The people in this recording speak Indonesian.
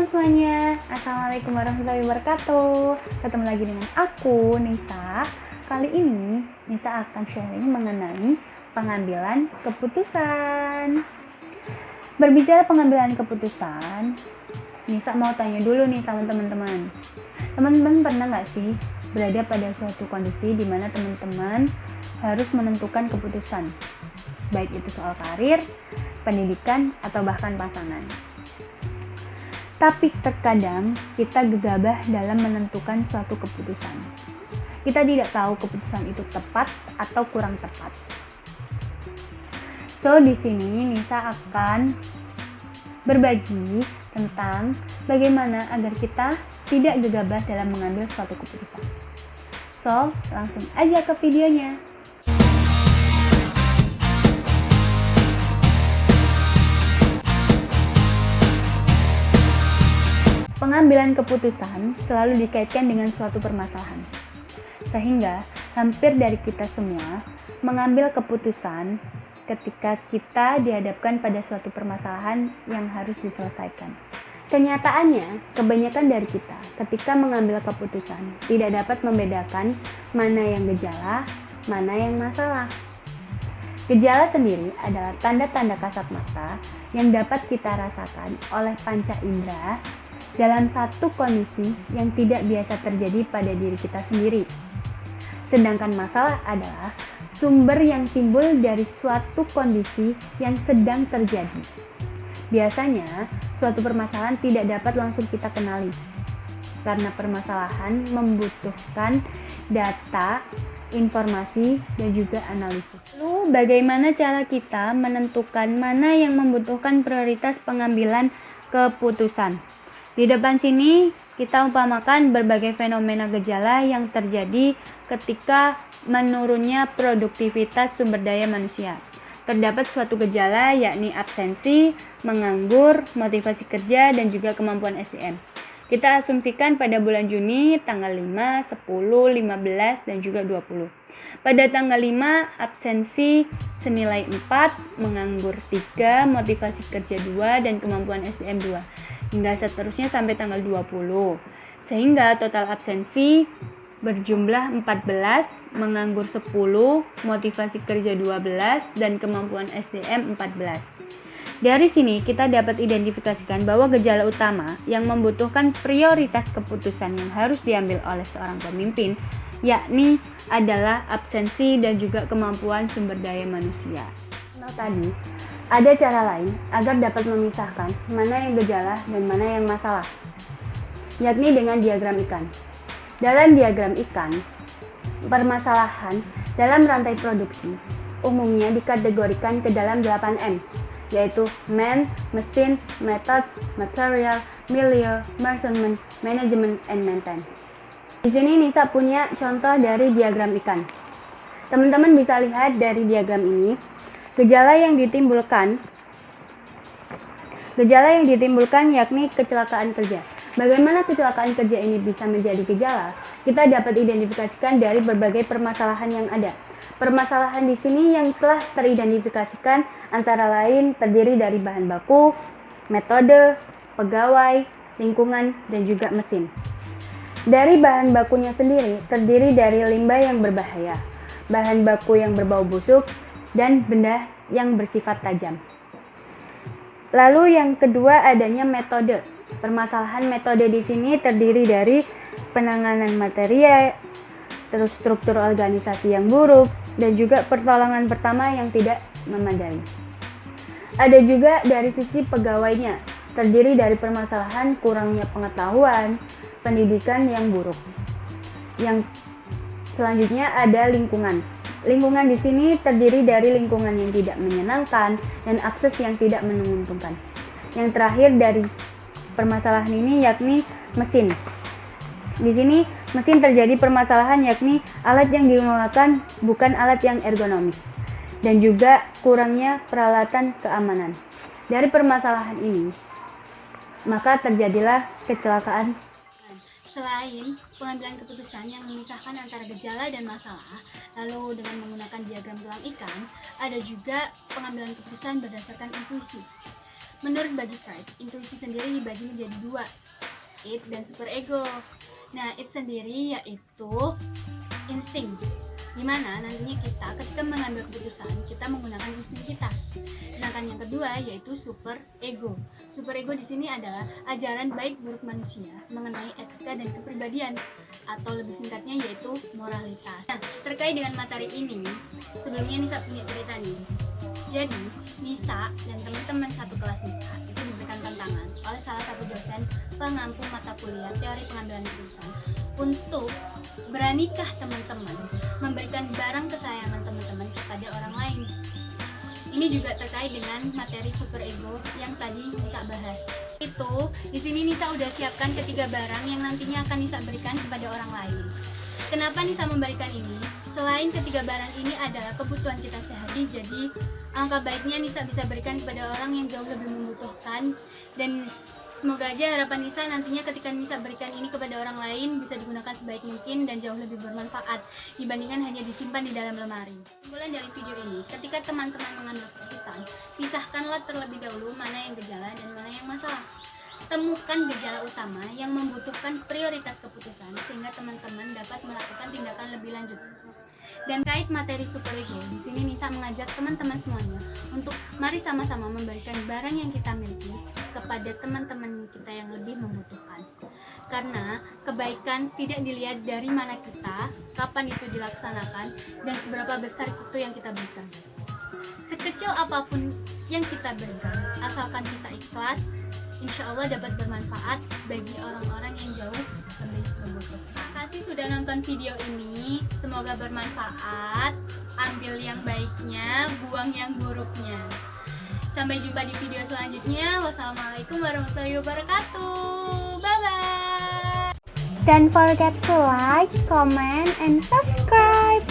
semuanya, Assalamualaikum warahmatullahi wabarakatuh. Ketemu lagi dengan aku, Nisa. Kali ini, Nisa akan sharing mengenai pengambilan keputusan. Berbicara pengambilan keputusan, Nisa mau tanya dulu nih sama teman-teman. Teman-teman pernah nggak sih berada pada suatu kondisi di mana teman-teman harus menentukan keputusan, baik itu soal karir, pendidikan, atau bahkan pasangan. Tapi terkadang kita gegabah dalam menentukan suatu keputusan. Kita tidak tahu keputusan itu tepat atau kurang tepat. So, di sini Nisa akan berbagi tentang bagaimana agar kita tidak gegabah dalam mengambil suatu keputusan. So, langsung aja ke videonya. Pengambilan keputusan selalu dikaitkan dengan suatu permasalahan. Sehingga hampir dari kita semua mengambil keputusan ketika kita dihadapkan pada suatu permasalahan yang harus diselesaikan. Kenyataannya, kebanyakan dari kita ketika mengambil keputusan tidak dapat membedakan mana yang gejala, mana yang masalah. Gejala sendiri adalah tanda-tanda kasat mata yang dapat kita rasakan oleh panca indera dalam satu kondisi yang tidak biasa terjadi pada diri kita sendiri. Sedangkan masalah adalah sumber yang timbul dari suatu kondisi yang sedang terjadi. Biasanya, suatu permasalahan tidak dapat langsung kita kenali, karena permasalahan membutuhkan data, informasi, dan juga analisis. Lalu, bagaimana cara kita menentukan mana yang membutuhkan prioritas pengambilan keputusan? Di depan sini kita umpamakan berbagai fenomena gejala yang terjadi ketika menurunnya produktivitas sumber daya manusia. Terdapat suatu gejala yakni absensi, menganggur, motivasi kerja, dan juga kemampuan SDM. Kita asumsikan pada bulan Juni tanggal 5, 10, 15, dan juga 20. Pada tanggal 5, absensi senilai 4, menganggur 3, motivasi kerja 2, dan kemampuan SDM 2. Hingga seterusnya sampai tanggal 20. Sehingga total absensi berjumlah 14, menganggur 10, motivasi kerja 12, dan kemampuan SDM 14. Dari sini kita dapat identifikasikan bahwa gejala utama yang membutuhkan prioritas keputusan yang harus diambil oleh seorang pemimpin yakni adalah absensi dan juga kemampuan sumber daya manusia. Nah, tadi ada cara lain agar dapat memisahkan mana yang gejala dan mana yang masalah, yakni dengan diagram ikan. Dalam diagram ikan, permasalahan dalam rantai produksi umumnya dikategorikan ke dalam 8M, yaitu man, mesin, methods, material, milieu, measurement, management, and maintenance. Di sini Nisa punya contoh dari diagram ikan. Teman-teman bisa lihat dari diagram ini, gejala yang ditimbulkan yakni kecelakaan kerja. Bagaimana kecelakaan kerja ini bisa menjadi gejala? Kita dapat identifikasikan dari berbagai permasalahan yang ada. Permasalahan di sini yang telah teridentifikasikan antara lain terdiri dari bahan baku, metode, pegawai, lingkungan, dan juga mesin. Dari bahan bakunya sendiri terdiri dari limbah yang berbahaya, bahan baku yang berbau busuk, dan benda yang bersifat tajam. Lalu yang kedua adanya metode. Permasalahan metode di sini terdiri dari penanganan materi, terus struktur organisasi yang buruk, dan juga pertolongan pertama yang tidak memadai. Ada juga dari sisi pegawainya, terdiri dari permasalahan kurangnya pengetahuan, pendidikan yang buruk. Yang selanjutnya ada lingkungan. Lingkungan di sini terdiri dari lingkungan yang tidak menyenangkan dan akses yang tidak menguntungkan. Yang terakhir dari permasalahan ini yakni mesin. Di sini mesin terjadi permasalahan yakni alat yang digunakan bukan alat yang ergonomis dan juga kurangnya peralatan keamanan. Dari permasalahan ini, maka terjadilah kecelakaan. Selain pengambilan keputusan yang memisahkan antara gejala dan masalah, lalu dengan menggunakan diagram tulang ikan, ada juga pengambilan keputusan berdasarkan intuisi. Menurut bagi Freud, intuisi sendiri dibagi menjadi dua, id dan superego. Nah, id sendiri yaitu insting, dimana nantinya kita ketika mengambil keputusan kita menggunakan insting kita. Sedangkan yang kedua yaitu superego. Superego di sini adalah ajaran baik buruk manusia mengenai etika dan kepribadian, atau lebih singkatnya yaitu moralitas. Nah, terkait dengan materi ini, sebelumnya Nisa punya cerita nih. Jadi, Nisa dan teman-teman satu kelas Nisa itu diberikan tantangan oleh salah satu dosen pengampu mata kuliah teori pengambilan keputusan untuk beranikah teman-teman memberikan barang kesayangan teman-teman kepada orang lain. Ini juga terkait dengan materi superego yang tadi Nisa bahas. Itu di sini Nisa udah siapkan ketiga barang yang nantinya akan Nisa berikan kepada orang lain. Kenapa Nisa memberikan ini? Selain ketiga barang ini adalah kebutuhan kita sehari, jadi angka baiknya Nisa bisa berikan kepada orang yang jauh lebih membutuhkan, dan semoga aja harapan Nisa nantinya ketika Nisa berikan ini kepada orang lain bisa digunakan sebaik mungkin dan jauh lebih bermanfaat dibandingkan hanya disimpan di dalam lemari. Kesimpulan dari video ini, ketika teman-teman mengambil keputusan, pisahkanlah terlebih dahulu mana yang gejala dan mana yang masalah. Temukan gejala utama yang membutuhkan prioritas keputusan sehingga teman-teman dapat melakukan tindakan lebih lanjut. Dan kait materi superego, di sini Nisa mengajak teman-teman semuanya untuk mari sama-sama memberikan barang yang kita miliki kepada teman-teman kita yang lebih membutuhkan. Karena kebaikan tidak dilihat dari mana kita, kapan itu dilaksanakan, dan seberapa besar itu yang kita berikan. Sekecil apapun yang kita berikan, asalkan kita ikhlas, insya Allah dapat bermanfaat bagi orang-orang yang jauh lebih membutuhkan. Terima kasih sudah nonton video ini, semoga bermanfaat. Ambil yang baiknya, buang yang buruknya. Sampai jumpa di video selanjutnya. Wassalamualaikum warahmatullahi wabarakatuh. Bye bye. Don't forget to like, comment, and subscribe.